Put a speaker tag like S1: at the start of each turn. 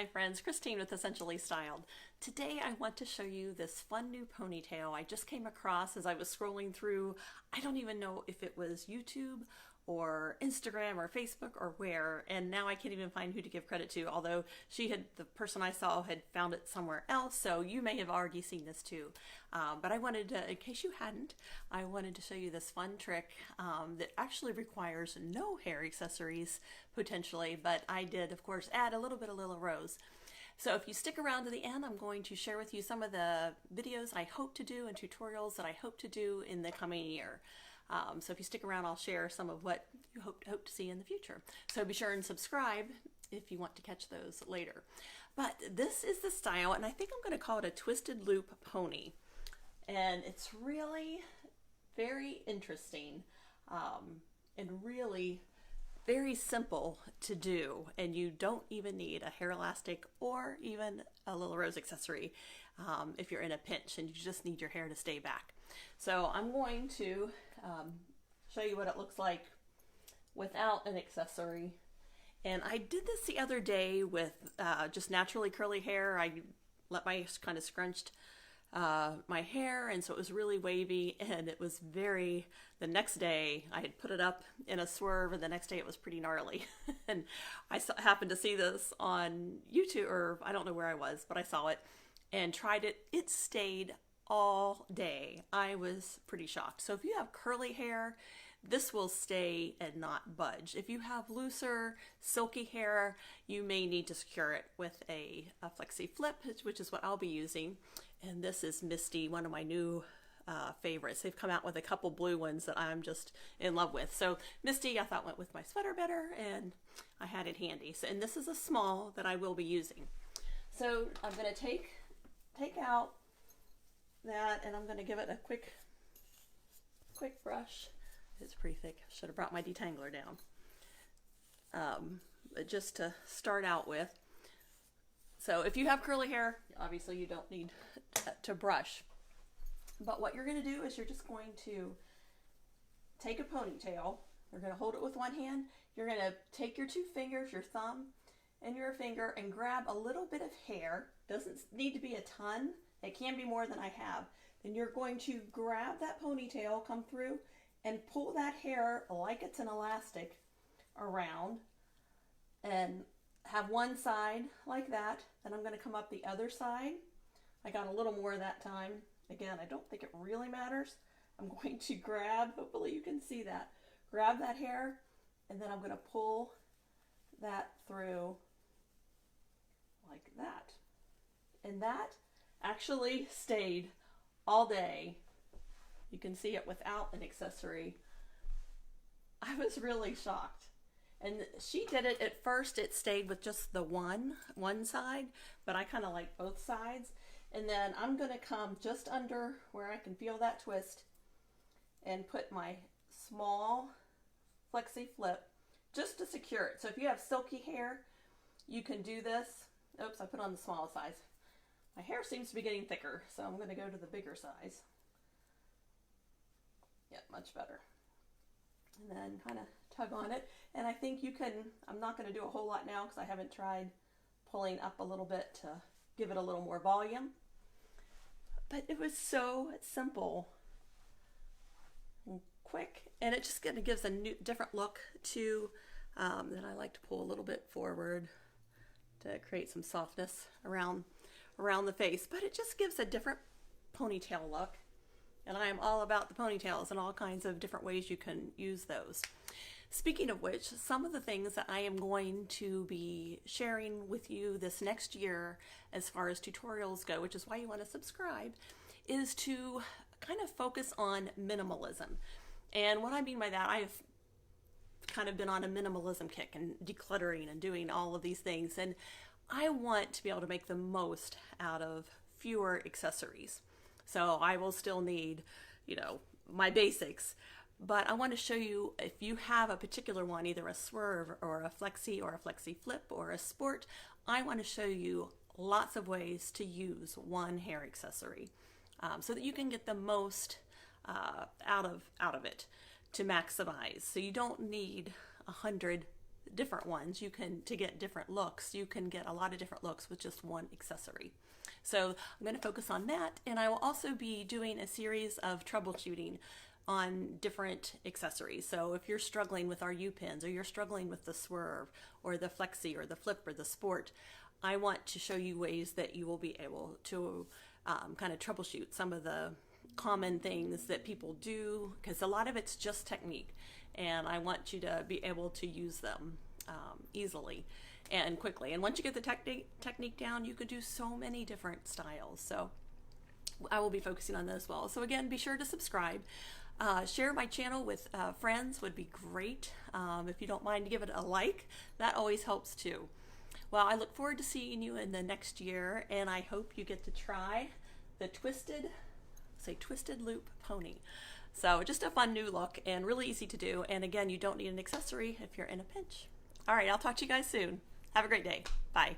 S1: Hi friends, Christine with Essentially Styled. Today I want to show you this fun new ponytail I just came across as I was scrolling through. I don't even know if it was YouTube or Instagram or Facebook or where, and now I can't even find who to give credit to, although the person I saw had found it somewhere else, so you may have already seen this too. But I wanted to, in case you hadn't, I wanted to show you this fun trick that actually requires no hair accessories potentially, but I did of course add a little bit of Lilla Rose. So if you stick around to the end, I'm going to share with you some of the videos I hope to do and tutorials that I hope to do in the coming year. So if you stick around, I'll share some of what you hope to see in the future. So be sure and subscribe if you want to catch those later. But this is the style, and I think I'm going to call it a twisted loop pony. And it's really very interesting and really very simple to do, and you don't even need a hair elastic or even a Lilla Rose accessory if you're in a pinch and you just need your hair to stay back. So I'm going to show you what it looks like without an accessory. And I did this the other day with just naturally curly hair. I let my kind of scrunched my hair, and so it was really wavy, and it was the next day I had put it up in a swerve, and the next day it was pretty gnarly. And I happened to see this on YouTube, or I don't know where I was, but I saw it and tried it. It stayed all day. I was pretty shocked. So if you have curly hair, this will stay and not budge. If you have looser, silky hair, you may need to secure it with a flexi flip, which is what I'll be using. And this is Misty, one of my new favorites. They've come out with a couple blue ones that I'm just in love with. So Misty I thought went with my sweater better, and I had it handy. So, and this is a small that I will be using. So I'm going to take out that, and I'm going to give it a quick brush. It's pretty thick. Should have brought my detangler down. But just to start out with. So if you have curly hair, obviously you don't need to brush. But what you're going to do is you're just going to take a ponytail. You're going to hold it with one hand. You're going to take your two fingers, your thumb and your finger, and grab a little bit of hair. Doesn't need to be a ton. It can be more than I have. Then you're going to grab that ponytail, come through, and pull that hair like it's an elastic around, and have one side like that. Then I'm going to come up the other side. I got a little more that time. Again, I don't think it really matters. I'm going to grab, hopefully you can see that, grab that hair, and then I'm going to pull that through like that. And that actually stayed all day. You can see it without an accessory. I was really shocked. And she did it at first, it stayed with just the one side, but I kind of like both sides. And then I'm going to come just under where I can feel that twist and put my small flexi flip just to secure it. So if you have silky hair, you can do this. Oops, I put on the small size. My hair seems to be getting thicker, so I'm going to go to the bigger size. Yeah, much better. And then kind of tug on it. And I think you can, I'm not going to do a whole lot now because I haven't tried pulling up a little bit to give it a little more volume. But it was so simple and quick. And it just kind of gives a different look to, then I like to pull a little bit forward to create some softness around the face. But it just gives a different ponytail look. And I am all about the ponytails and all kinds of different ways you can use those. Speaking of which, some of the things that I am going to be sharing with you this next year as far as tutorials go, which is why you want to subscribe, is to kind of focus on minimalism. And what I mean by that, I've kind of been on a minimalism kick and decluttering and doing all of these things. And I want to be able to make the most out of fewer accessories. So I will still need, my basics. But I want to show you, if you have a particular one, either a swerve or a flexi flip or a sport, I want to show you lots of ways to use one hair accessory so that you can get the most out of it to maximize. So you don't need 100 different ones. To get different looks, you can get a lot of different looks with just one accessory. So I'm going to focus on that, and I will also be doing a series of troubleshooting on different accessories. So if you're struggling with our U-pins, or you're struggling with the Swerve or the Flexi or the Flip or the Sport, I want to show you ways that you will be able to kind of troubleshoot some of the common things that people do, because a lot of it's just technique, and I want you to be able to use them easily and quickly. And once you get the technique down, you can do so many different styles. So I will be focusing on those as well. So again, be sure to subscribe. Share my channel with friends would be great. If you don't mind, give it a like. That always helps too. Well, I look forward to seeing you in the next year, and I hope you get to try the Twisted Loop Pony. So just a fun new look and really easy to do. And again, you don't need an accessory if you're in a pinch. All right, I'll talk to you guys soon. Have a great day. Bye.